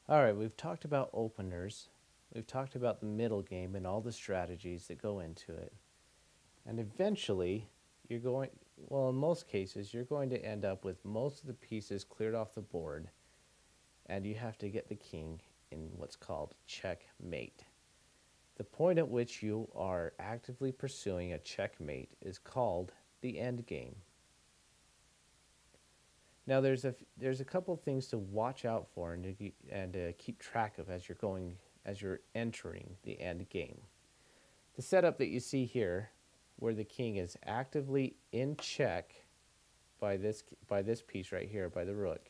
All right, we've talked about openers. We've talked about the middle game and all the strategies that go into it. And eventually, you're going, well, in most cases, you're going to end up with most of the pieces cleared off the board, and you have to get the king in what's called checkmate. The point at which you are actively pursuing a checkmate is called the end game. Now, there's a couple of things to watch out for and keep track of as you're entering the end game. The setup that you see here, where the king is actively in check by this piece right here, by the rook,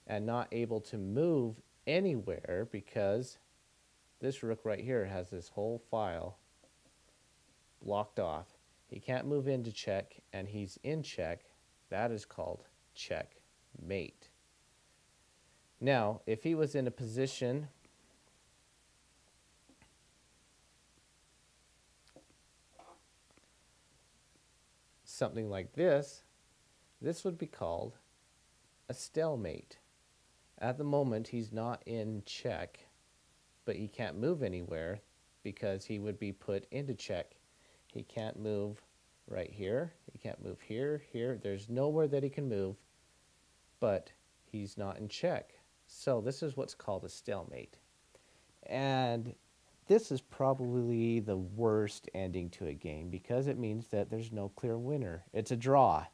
and not able to move anywhere because this rook right here has this whole file blocked off. He can't move into check, and he's in check. That is called checkmate. Now, if he was in a position something like this, this would be called a stalemate. At the moment, he's not in check, but he can't move anywhere because he would be put into check. He can't move right here. He can't move here, here. There's nowhere that he can move, but he's not in check. So this is what's called a stalemate. And this is probably the worst ending to a game because it means that there's no clear winner. It's a draw.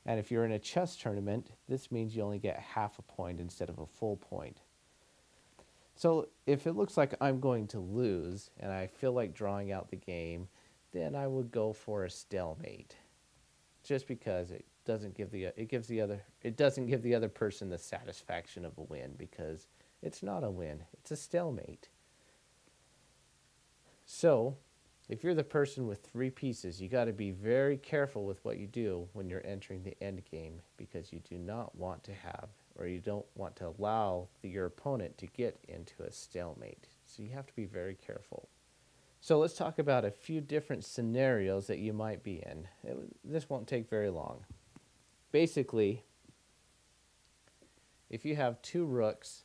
And if you're in a chess tournament, this means you only get half a point instead of a full point. So if it looks like I'm going to lose and I feel like drawing out the game, then I would go for a stalemate. Just because it doesn't give the other person the satisfaction of a win because it's not a win. It's a stalemate. So, if you're the person with three pieces, you got to be very careful with what you do when you're entering the end game because you do not want to have or you don't want to allow your opponent to get into a stalemate. So you have to be very careful. So let's talk about a few different scenarios that you might be in. This won't take very long. Basically, if you have two rooks,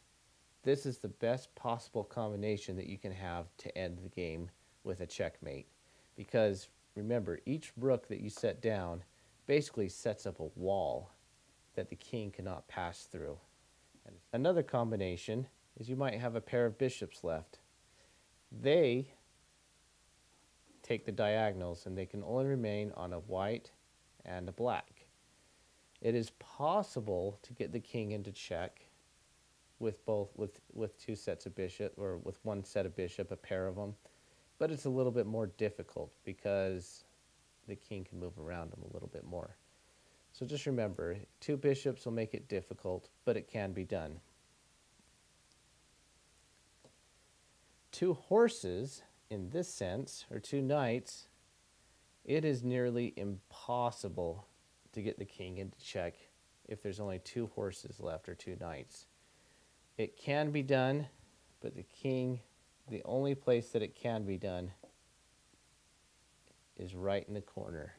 this is the best possible combination that you can have to end the game with a checkmate. Because remember, each rook that you set down basically sets up a wall that the king cannot pass through. And another combination is you might have a pair of bishops left. They take the diagonals and they can only remain on a white and a black. It is possible to get the king into check with two sets of bishop or with one set of bishop, a pair of them, but it's a little bit more difficult because the king can move around them a little bit more. So just remember, two bishops will make it difficult, but it can be done. Two horses, in this sense, or two knights, it is nearly impossible to get the king into check if there's only two horses left or two knights. It can be done, but the only place that it can be done is right in the corner.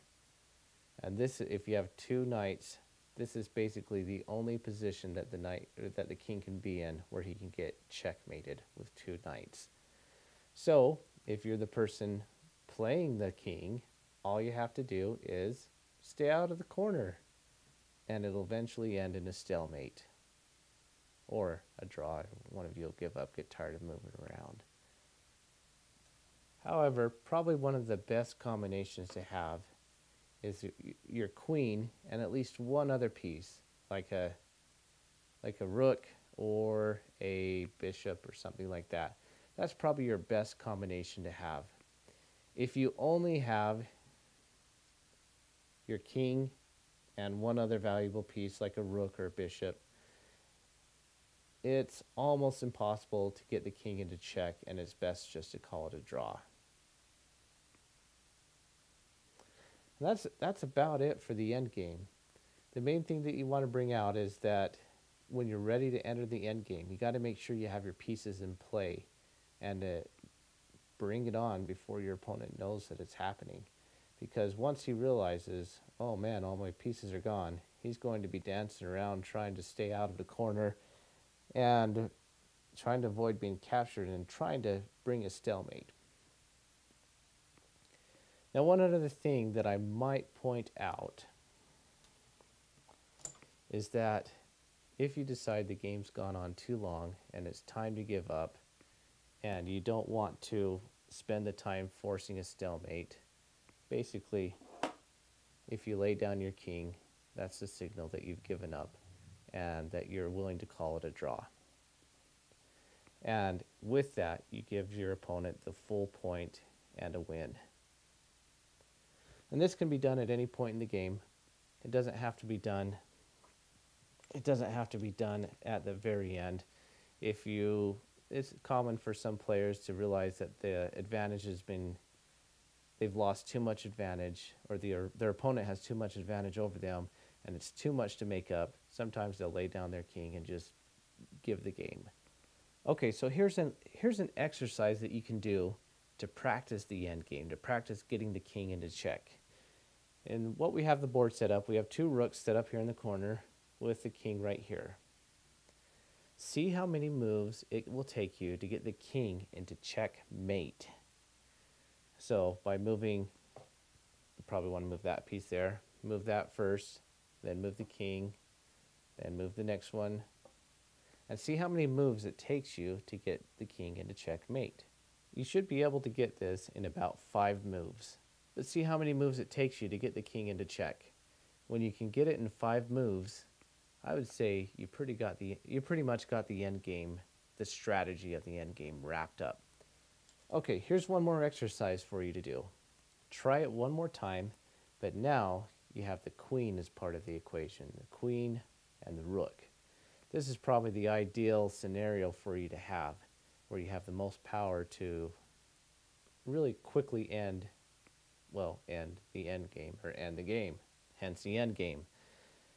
And this, if you have two knights, this is basically the only position that the king can be in where he can get checkmated with two knights. So, if you're the person playing the king, all you have to do is stay out of the corner, and it'll eventually end in a stalemate or a draw. One of you will give up, get tired of moving around. However, probably one of the best combinations to have is your queen and at least one other piece, like a rook or a bishop or something like that. That's probably your best combination to have. If you only have your king and one other valuable piece like a rook or a bishop, it's almost impossible to get the king into check, and it's best just to call it a draw. That's about it for the end game. The main thing that you want to bring out is that when you're ready to enter the end game, you got to make sure you have your pieces in play and bring it on before your opponent knows that it's happening. Because once he realizes, oh man, all my pieces are gone, he's going to be dancing around trying to stay out of the corner. And trying to avoid being captured and trying to bring a stalemate. Now, one other thing that I might point out is that if you decide the game's gone on too long and it's time to give up and you don't want to spend the time forcing a stalemate, basically, if you lay down your king, that's the signal that you've given up and that you're willing to call it a draw. And with that, you give your opponent the full point and a win. And this can be done at any point in the game. It doesn't have to be done. It doesn't have to be done at the very end. It's common for some players to realize that the advantage has been, they've lost too much advantage, or their opponent has too much advantage over them, and it's too much to make up. Sometimes they'll lay down their king and just give the game. Okay, so here's an exercise that you can do to practice the end game, to practice getting the king into check. And what we have the board set up, we have two rooks set up here in the corner with the king right here. See how many moves it will take you to get the king into checkmate. So by moving, you probably want to move that piece there. Move that first, then move the king, then move the next one. And see how many moves it takes you to get the king into checkmate. You should be able to get this in about 5 moves. But see how many moves it takes you to get the king into check. When you can get it in 5 moves, I would say you pretty much got the end game, the strategy of the end game wrapped up. Okay, here's one more exercise for you to do. Try it one more time, but now you have the queen as part of the equation, the queen and the rook. This is probably the ideal scenario for you to have, where you have the most power to really quickly end the end game, or end the game, hence the end game.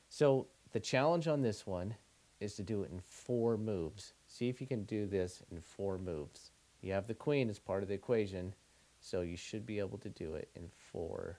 So the challenge on this one is to do it in 4 moves. See if you can do this in 4 moves. You have the queen as part of the equation, so you should be able to do it in 4